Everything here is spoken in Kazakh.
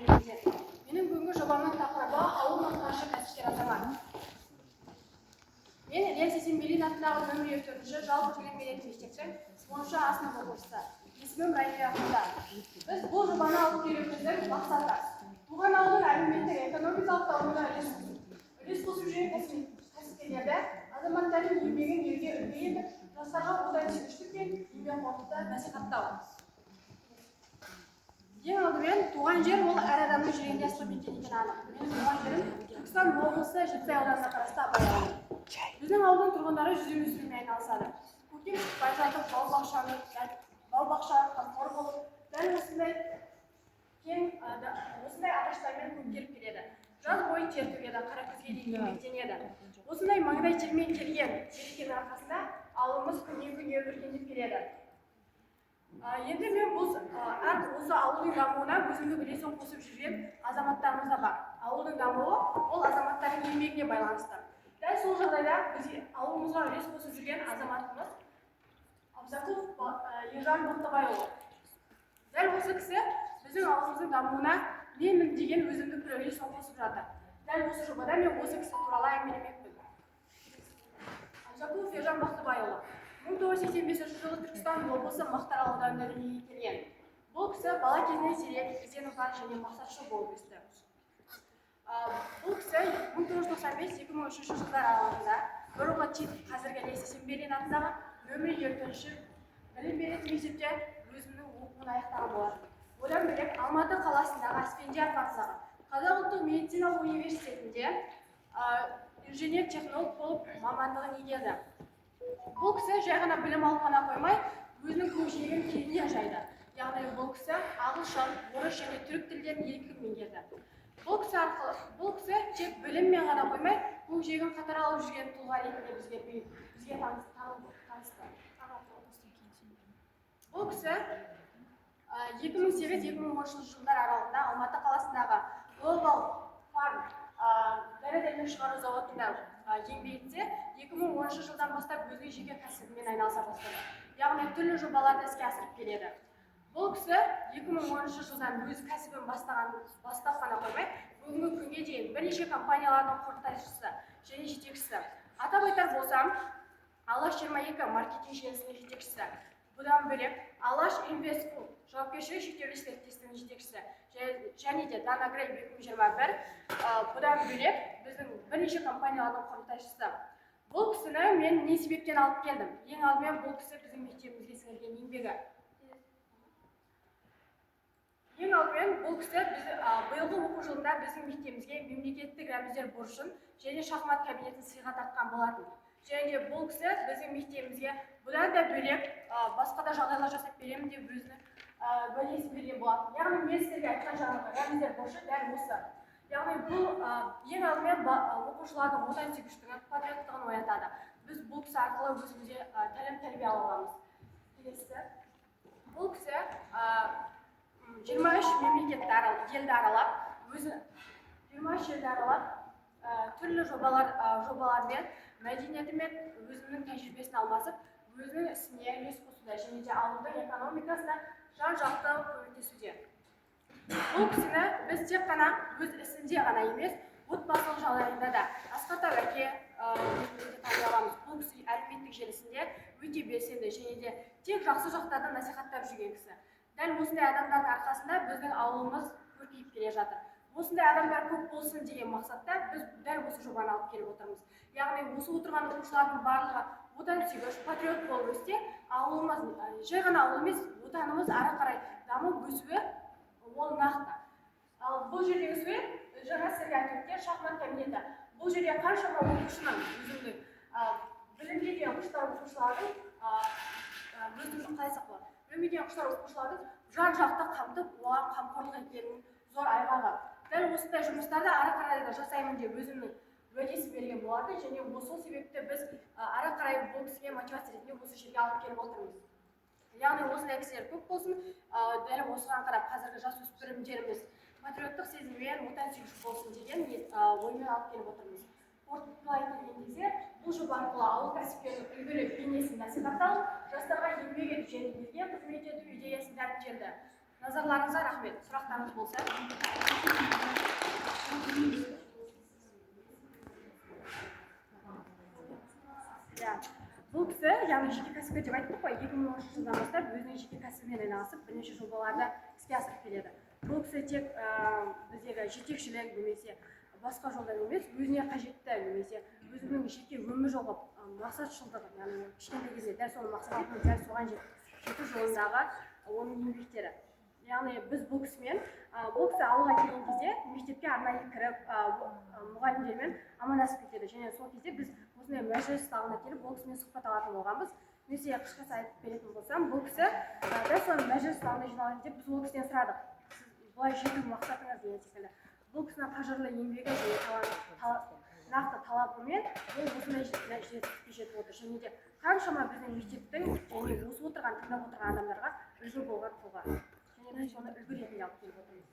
Менің бүгінгі жобамның тақырыбы ауыл мұқтажы кәсіпкер азамат. Мен Ильяс Есенберлин атындағы нөмірі 4-ші жалпы білім беретін мектептің 10-шы А сынып оқушысы. Есімім Райфия Ахмада. Біз бұл жобаны алып келуіміздің мақсаты туған ауылдың әлеуметтік экономикалық дамуына үлес қосып жүрген кәсіпкерлерді, азаматтардың еңбегін елге үлгі етіп, жастарға отансүйгіштік пен еңбекқорлықты насихаттау. Ең алдымен туған жер ол әр адамның жүрегінде асылып кеткен екені анық. Менің туған жерім Түркістан облысы Жетісай ауданына қарасты Абай ауылы. Біздің ауылдың тұрғындары жүзім өсірумен айналысады. Көктем шықпай жатып бау-бақша қамқор болып, дәл осындай ағаштармен көмкеріп келеді. Жаз бойы тер төгеді, қара күзге дейін еңбектенеді. Осындай маңдай термен келген берекенің арқасында ауылымыз күннен күнге өркендеп келеді. Енді мен осы ауылдың дамуына өзімді үлесін қосып жүрген азаматтарымыз да бар. Ауылдың дамуы ол азаматтардың еңбегіне байланысты. Дәл сол жағдайда біз ауылымызға үлес қосып жүрген азаматымыз Абзақұлов Ержан Боқтыбайұлы. Дәл осы кісі біздің ауылымыздың дамуына менмін деген өзімді бір үлесін қосып жатыр. Дәл осы жобада мен осы кісі туралы әңгімелемекпін. Абзақұлов Ержан Боқтыбайұлы 1985 жылы Түркістан облысы Мақтаарал ауданында дүниеге келген. Бұл кісі бала кезінен зерек, ізденімпаз және мақсатшыл болып өсті. Бұл кісі 1995-2003 жылдар аралығында бұрынғы қазіргі Ильяс Есенберлин атындағы нөмірі 4-ші білім беретін мектепте өзінің оқуын аяқтаған болатын. Одан бөлек Алматы қаласындағы Аспендияров атындағы Қазақ ұлттық медициналық университетінде инженер-технолог болып мамандығын игерді. Бұл кісі жай ғана білім алып қана қоймай, өзінің көкжиегін кеңінен жайды. Яғни бұл кісі ағылшын, орыс және түрік тілдерін еркін меңгерді. Бұл кісі тек біліммен ғана қоймай, көкжиегін қатар алып жүрген тұлға ретінде бізге танысты. Бұл кісі 2008-2010 жылдар аралығында Алматы қаласындағы Global Farm дәрі-дәрмек шығару зауытында еңбек етсе, 2010 жылдан бастап өзге жеке кәсібімен айналыса бастады. Яғни түрлі жобаларды іске асырып келеді. Бұл кісі 2010 жылдан өз кәсібін бастап қана қоймай, бүгінгі күнге дейін бірнеше компаниялардың құрылтайшысы және жетекшісі. Атап айтар болсам, Алаш 22 маркетинг желісінің жетекшісі. Бұдан бөлек Алаш Инвестфуд жауапкершілігі шектеулі серіктестігінің жетекшісі және де Данагрей 2021. Бұдан бөлек біздің бірнеше компаниялардың құрылтайшысы. Бұл кісіні мен не себептен алып келдім? Ең алдымен бұл кісі біздің мектебімізге сіңірген еңбегі. Ең алдымен бұл кісі биылғы оқу жылында біздің мектебімізге мемлекеттік рәміздер борышын және шахмат кабинетін сыйға тартқан болатын. Және бұл кісі біздің мектебімізге бұдан да бөлек басқа да жағдайлар жасап беремін деп өзінің уәдесін берген болатын. Яғни мен сіздерге айтқан жаңағы рәміздер борышы дәл осы. Яғни бұл ең алдымен оқушылардың отансүйгіштігін, патриоттығын оятады. Біз бұл кісі арқылы өзімізде тәлім-тәрбие ала аламыз. Келесі, бұл кісі 23 елді аралап, түрлі жобалармен, мәдениетімен өзінің тәжірибесін алмасып, өзінің ісіне үлес қосуда және де ауылдың экономикасына жан-жақты көмектесуде. Бұл кісіні біз тек қана өз ісінде ғана емес, отбасылық жағдайында да Асқатар әке тани аламыз. Бұл кісі әлеуметтік желісінде өте белсенді және де тек жақсы жақтарды насихаттап жүрген кісі. Дәл осындай адамдардың арқасында біздің ауылымыз көркейіп келе жатыр. Осындай адамдар көп болсын деген мақсатта біз дәл осы жобаны алып келіп отырмыз. Яғни осы отырған оқушылардың барлығы отансүйгіш, патриот болып өссе, ауылымыз жай ғана ауыл емес, отанымыз ары қарай дамып өсуі ол нақты. Ал бұл жердегі сөз жаңа сіздерге айтып шахмат кабинеті. Бұл жерде қаншама оқушының өзінің білімге деген оқушылардың жан-жақты қамтып, оған қамқорлық еткенінің зор айғағы. Дәл осындай жұмыстарды ары қарай да жасаймын деп өзімнің уәдесін берген болады және сол себепті біз ары қарай бұл кісіге мотивация ретінде осы жерге алып келіп отырмыз. Яғни осындай кісілер көп болсын, дәл осыған қарап қазіргі жасөспірімдеріміз патриоттық сезіммен отансүйгіш болсын деген оймен алып келіп отырмыз. Қорытындылай келген кезде бұл жоба арқылы ауыл кәсіпкерінің үлгілі бейнесін насихатталып, жастарға еңбек ету және елге қызмет ету идеясын дәріптелді. Назарларыңызға рахмет. Сұрақтарыңыз болса. Бұл кісі, яғни жеке кәсіпкер деп айттық қой, 2010 жылдан бастап өзінің жеке кәсібімен айналысып, бірнеше жобаларды іске асырып келеді. Бұл кісі тек біздегі жетекшілік немесе басқа жолдан емес, өзіне қажетті немесе өзінің жеке өмір жолы мақсатшылдығы, яғни кішкентай кезде дәл сол мақсатына дәл соған жету жолындағы оның еңбектері. Яғни біз бұл кісі ауылға келген кезде мектепке арнайы кіріп, мұғалімдермен амандасып кетеді. Және сол кезде біз осындай мәжіліс залына келіп, бұл кісімен сұхбат алатын болғанбыз. Немесе қысқаша айтып беретін болсам, бұл кісі дәл сол мәжіліс залына жиналған кезде біз ол кісіден сұрадық. Сіз бұлай жету мақсатыңыз деген секілді. Бұл кісінің қажырлы еңбегі және нақты талабымен ол осындай жетістікке жетіп отыр. Және де қаншама біздің мектептің және осы отырған, тыңдап отырған адамдарға үлгі болған тұлға. Және біз соны үлгі ретінде алып келіп отырмыз.